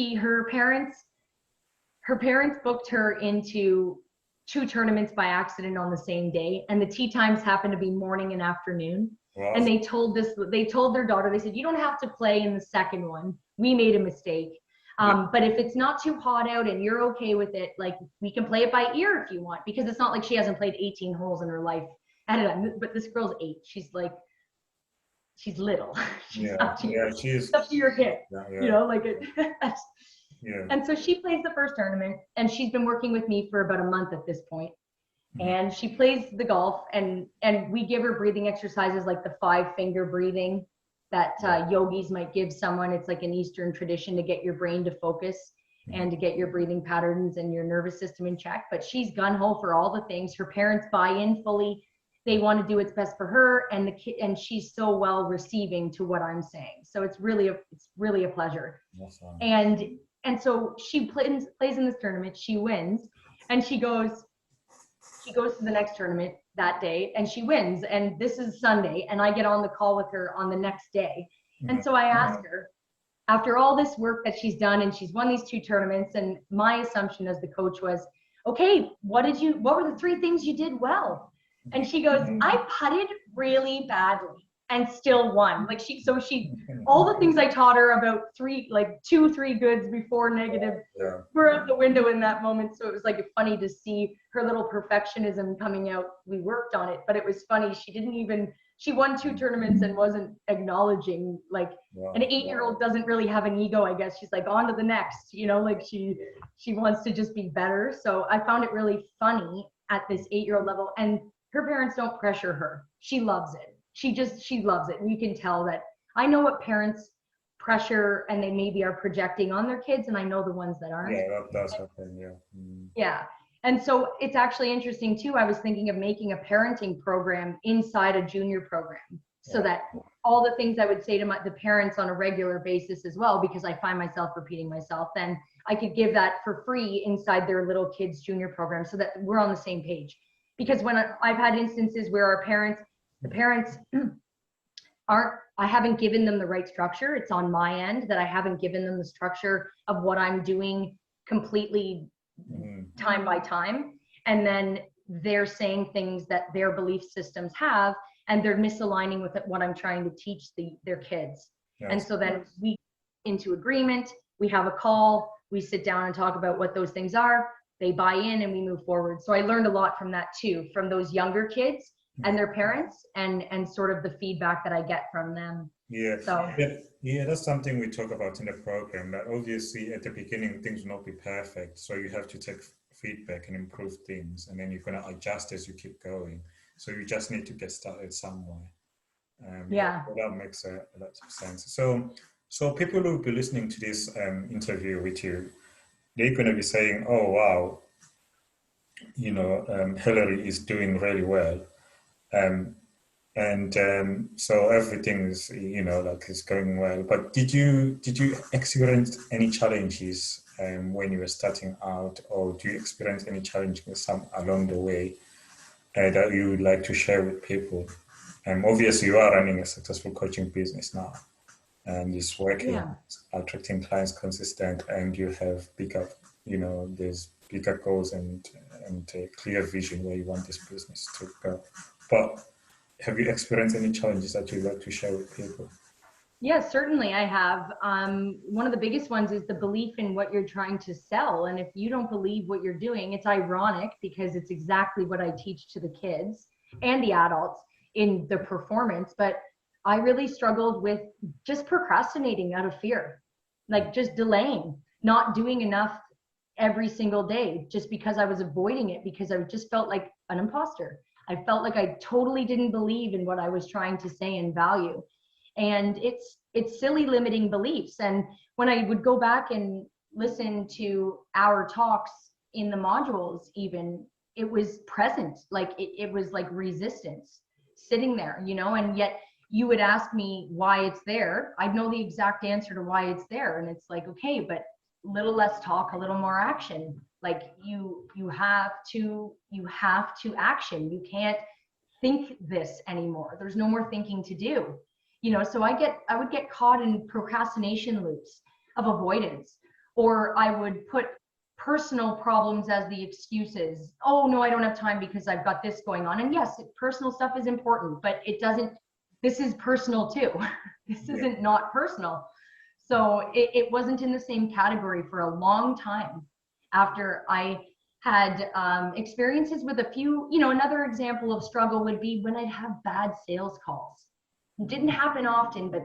her parents booked her into 2 tournaments by accident on the same day, and the tee times happened to be morning and afternoon. Wow. And they told their daughter, they said, you don't have to play in the second one. We made a mistake. But if it's not too hot out and you're okay with it, like we can play it by ear if you want, because it's not like she hasn't played 18 holes in her life at a time. But this girl's 8. She's little. She's up to your hip. You know, like it. Yeah. And so she plays the first tournament, and she's been working with me for about a month at this point. And she plays the golf, and we give her breathing exercises like the 5-finger breathing that yogis might give someone. It's like an Eastern tradition to get your brain to focus and to get your breathing patterns and your nervous system in check. But she's gung-ho for all the things. Her parents buy in fully. They want to do what's best for her, and the kid, and she's so well receiving to what I'm saying. So it's really a pleasure. Awesome. And so she plays in this tournament, she wins, and she goes to the next tournament that day, and she wins. And this is Sunday, and I get on the call with her on the next day. And so I ask her, after all this work that she's done, and she's won these 2 tournaments, and my assumption as the coach was, okay, what were the 3 things you did well? And she goes, I putted really badly and still won. Like she all the things I taught her about 2, 3 goods before negative were out the window in that moment. So it was like funny to see her little perfectionism coming out. We worked on it, but it was funny. She won 2 tournaments and wasn't acknowledging, like an 8-year-old doesn't really have an ego, I guess. She's like, on to the next, you know, like she wants to just be better. So I found it really funny at this 8-year-old level. And her parents don't pressure her. She loves it. She loves it. And you can tell that. I know what parents pressure and they maybe are projecting on their kids, and I know the ones that aren't. Yeah, that does happen, yeah. Yeah. And so it's actually interesting too. I was thinking of making a parenting program inside a junior program, so that all the things I would say to the parents on a regular basis as well, because I find myself repeating myself, then I could give that for free inside their little kids junior program, so that we're on the same page. Because when I've had instances where the parents I haven't given them the right structure. It's on my end that I haven't given them the structure of what I'm doing completely time by time. And then they're saying things that their belief systems have, and they're misaligning with what I'm trying to teach their kids. Yes. And so then we into agreement, we have a call, we sit down and talk about what those things are. they buy in and we move forward. So I learned a lot from that too, from those younger kids and their parents, and sort of the feedback that I get from them. Yeah, So yeah, that's something we talk about in the program. That obviously at the beginning things will not be perfect, so you have to take feedback and improve things, and then you're gonna adjust as you keep going. So you just need to get started somewhere. yeah. That makes a lot of sense. So people who will be listening to this interview with you, they're gonna be saying, "Oh wow, Hillary is doing really well." Um, and so everything is like is going well, but did you experience any challenges when you were starting out, or do you experience any challenges some along the way that you would like to share with people? Obviously you are running a successful coaching business now, and it's working, Yeah. attracting clients consistent, and you have bigger, there's bigger goals and a clear vision where you want this business to go. But have you experienced any challenges that you'd like to share with people? Yes, certainly I have. One of the biggest ones is the belief in what you're trying to sell. And if you don't believe what you're doing, it's ironic because it's exactly what I teach to the kids and the adults in the performance. But I really struggled with just procrastinating out of fear, like just delaying, not doing enough every single day just because I was avoiding it, because I just felt like an imposter. I felt like I totally didn't believe in what I was trying to say and value. And it's silly limiting beliefs. And when I would go back and listen to our talks in the modules, even, it was present, like it was like resistance sitting there, and yet you would ask me why it's there. I'd know the exact answer to why it's there. And it's like, okay, but little less talk, a little more action. Like you have to action. You can't think this anymore. There's no more thinking to do. So I would get caught in procrastination loops of avoidance, or I would put personal problems as the excuses. Oh no, I don't have time because I've got this going on. And yes, personal stuff is important, but this is personal too. This Yeah. isn't not personal. So it wasn't in the same category for a long time after I had experiences with a few. Another example of struggle would be when I'd have bad sales calls. It didn't happen often, but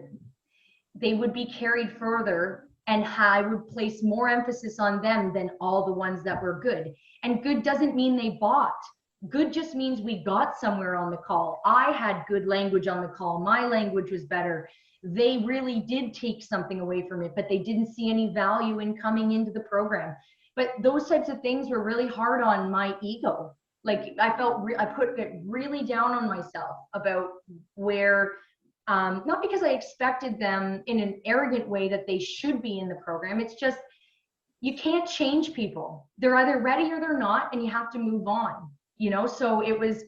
they would be carried further, and I would place more emphasis on them than all the ones that were good. And good doesn't mean they bought. Good just means we got somewhere on the call. I had good language on the call. My language was better. They really did take something away from it, but they didn't see any value in coming into the program. But those types of things were really hard on my ego. Like I put it really down on myself about where, not because I expected them in an arrogant way that they should be in the program. It's just, you can't change people. They're either ready or they're not, and you have to move on, So it was,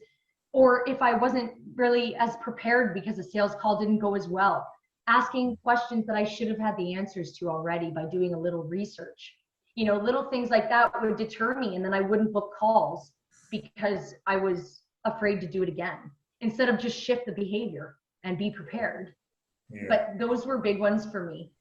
or if I wasn't really as prepared because the sales call didn't go as well, asking questions that I should have had the answers to already by doing a little research. Little things like that would deter me, and then I wouldn't book calls because I was afraid to do it again, instead of just shift the behavior and be prepared. Yeah. But those were big ones for me.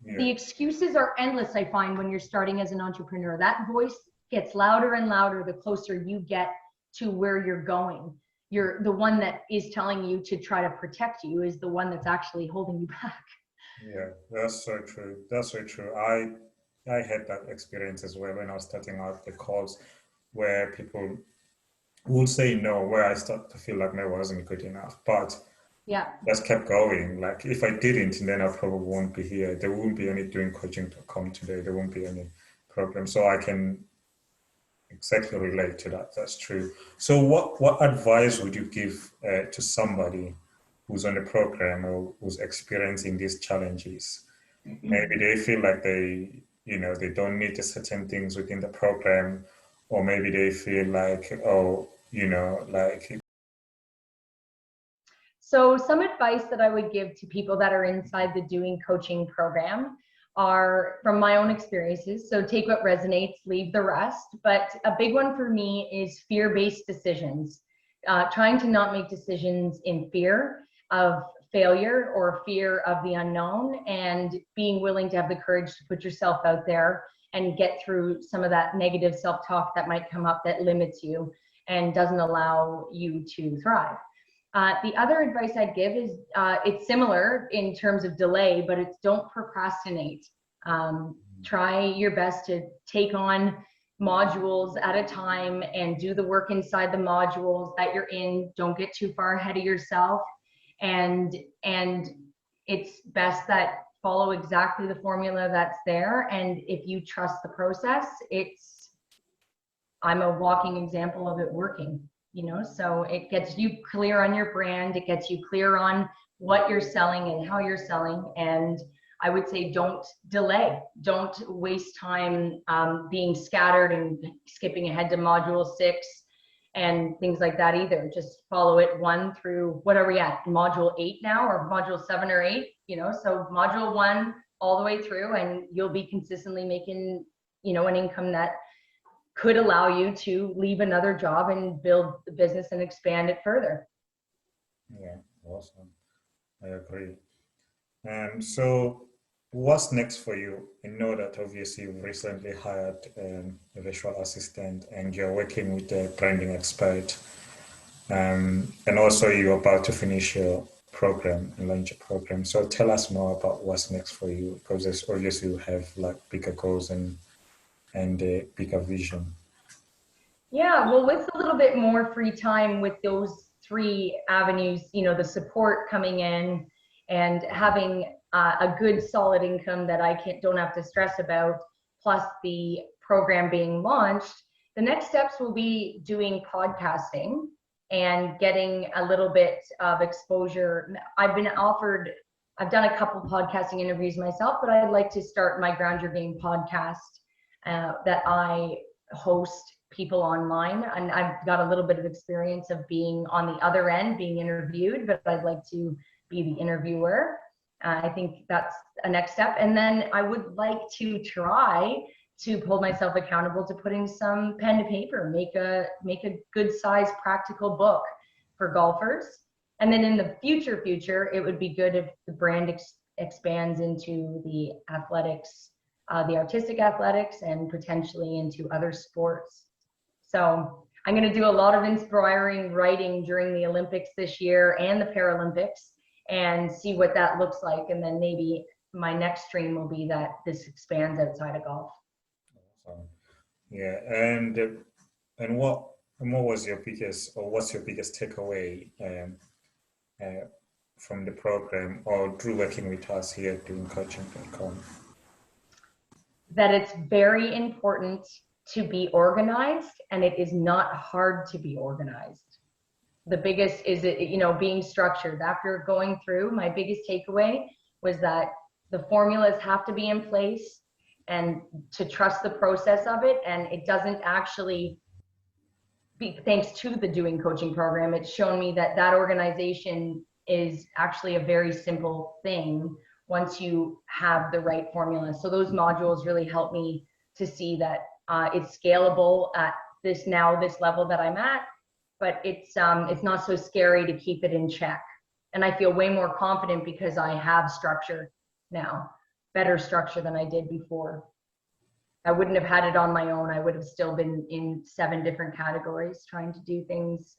Yeah. The excuses are endless, I find, when you're starting as an entrepreneur. That voice gets louder and louder the closer you get to where you're going. You're the one that is telling you to try to protect you is the one that's actually holding you back. Yeah, that's so true. That's so true. I had that experience as well when I was starting out, the calls where people would say no, where I start to feel like no, I wasn't good enough. But Yeah. just kept going. Like if I didn't, then I probably won't be here. There won't be any doingcoaching.com today. There won't be any program. So I can exactly relate to that. That's true. So what advice would you give to somebody who's on a program or who's experiencing these challenges? Maybe they feel like they don't need the certain things within the program, or maybe they feel like, like. So some advice that I would give to people that are inside the Doing Coaching program are from my own experiences. So take what resonates, leave the rest. But a big one for me is fear-based decisions. Trying to not make decisions in fear of failure or fear of the unknown, and being willing to have the courage to put yourself out there and get through some of that negative self-talk that might come up that limits you and doesn't allow you to thrive. The other advice I'd give is it's similar in terms of delay, but it's don't procrastinate. Try your best to take on modules at a time and do the work inside the modules that you're in. Don't get too far ahead of yourself. And it's best that follow exactly the formula that's there. And if you trust the process, I'm a walking example of it working, you know, so it gets you clear on your brand. It gets you clear on what you're selling and how you're selling. And I would say don't delay. Don't waste time being scattered and skipping ahead to module 6 and things like that either. Just follow it 1 through, what are we at? Module 8 now, or module 7 or 8, you know, so module 1 all the way through, and you'll be consistently making, you know, an income that could allow you to leave another job and build the business and expand it further. Yeah, awesome. I agree. So what's next for you? I know that obviously you've recently hired a virtual assistant and you're working with a branding expert. And also you're about to finish your program and launch a program. So tell us more about what's next for you, because obviously you have like bigger goals and a bigger vision. Yeah, well, with a little bit more free time with those 3 avenues, you know, the support coming in and having a good solid income that I don't have to stress about, plus the program being launched, the next steps will be doing podcasting and getting a little bit of exposure. I've done a couple podcasting interviews myself, but I'd like to start my Ground Your Game podcast that I host people online, and I've got a little bit of experience of being on the other end, being interviewed, but I'd like to be the interviewer. I think that's a next step. And then I would like to try to hold myself accountable to putting some pen to paper, make a good size practical book for golfers. And then in the future, it would be good if the brand expands into the athletics, the artistic athletics, and potentially into other sports. So I'm going to do a lot of inspiring writing during the Olympics this year and the Paralympics and see what that looks like. And then maybe my next stream will be that this expands outside of golf. Awesome. Yeah, and what was your biggest, or what's your biggest takeaway from the program or through working with us here at doingcoaching.com? That it's very important to be organized, and it is not hard to be organized. The biggest is, you know, being structured. After going through, my biggest takeaway was that the formulas have to be in place and to trust the process of it. And it doesn't actually be, thanks to the Doing Coaching program, it's shown me that that organization is actually a very simple thing once you have the right formula. So those modules really help me to see that it's scalable at this level that I'm at, but it's not so scary to keep it in check. And I feel way more confident because I have structure now, better structure than I did before. I wouldn't have had it on my own. I would have still been in 7 different categories, trying to do things,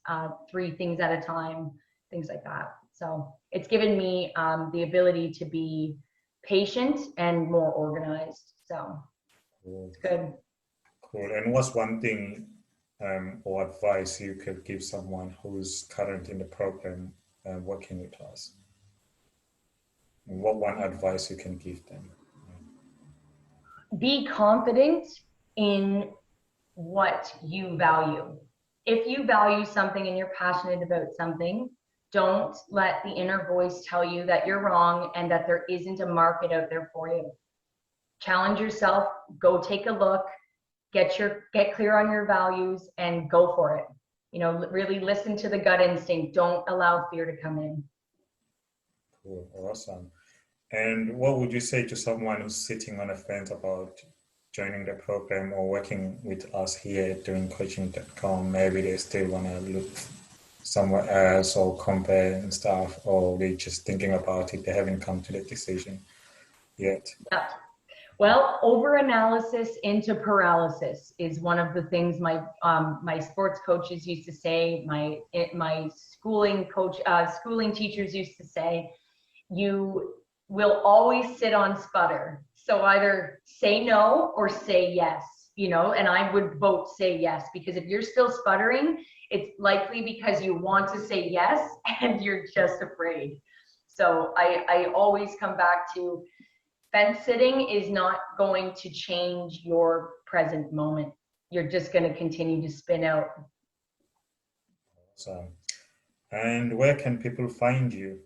3 things at a time, things like that. So it's given me the ability to be patient and more organized. So Cool. it's good. Cool. And what's one thing or advice you could give someone who's currently in the program working with us? What one advice you can give them? Be confident in what you value. If you value something and you're passionate about something, don't let the inner voice tell you that you're wrong and that there isn't a market out there for you. Challenge yourself, go take a look, get clear on your values and go for it. You know, really listen to the gut instinct. Don't allow fear to come in. Cool, awesome. And what would you say to someone who's sitting on a fence about joining the program or working with us here at doingcoaching.com? Maybe they still want to somewhere else or compare and stuff, or they're just thinking about it, they haven't come to the decision yet? Yeah. Well, overanalysis into paralysis is one of the things my sports coaches used to say. My schooling teachers used to say. You will always sit on sputter. So either say no or say yes. And I would vote say yes, because if you're still sputtering, it's likely because you want to say yes and you're just afraid. So I always come back to, fence sitting is not going to change your present moment. You're just going to continue to spin out. So, and where can people find you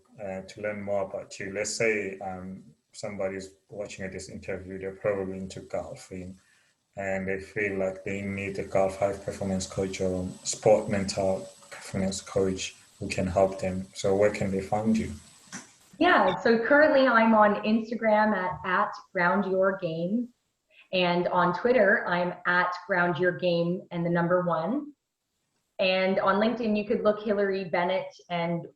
to learn more about you? Let's say somebody's watching this interview, they're probably into golfing and they feel like they need a golf high performance coach or sport mental performance coach who can help them. So where can they find you? Yeah, so currently I'm on Instagram at Ground Your Game, and on Twitter I'm at Ground Your Game and the number 1. And on LinkedIn you could look Hillary Bennett and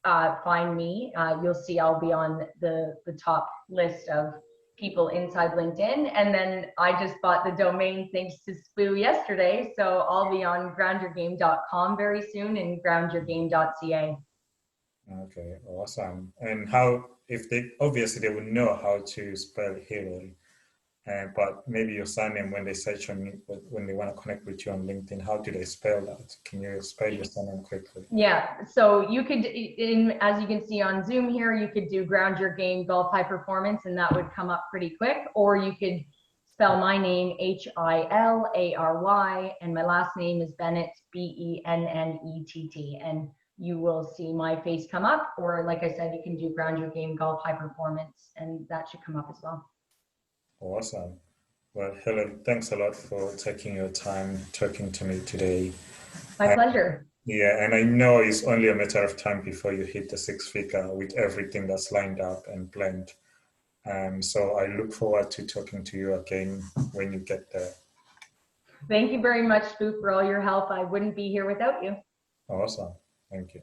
find me. You'll see I'll be on the top list of people inside LinkedIn. And then I just bought the domain thanks to Spoo yesterday, so I'll be on groundyourgame.com very soon and groundyourgame.ca. Okay, awesome. And how, if they, obviously they would know how to spell Hillary, but maybe your surname, when they search on, when they want to connect with you on LinkedIn, how do they spell that? Can you spell your surname quickly? Yeah, so you could, as you can see on Zoom here, you could do Ground Your Game Golf High Performance and that would come up pretty quick, or you could spell my name Hillary, and my last name is Bennett, Bennett, and you will see my face come up, or like I said, you can do Ground Your Game Golf High Performance and that should come up as well. Awesome. Well, Helen, thanks a lot for taking your time talking to me today. My pleasure. Yeah, and I know it's only a matter of time before you hit the 6-figure with everything that's lined up and planned. So I look forward to talking to you again when you get there. Thank you very much, Spook, for all your help. I wouldn't be here without you. Awesome. Thank you.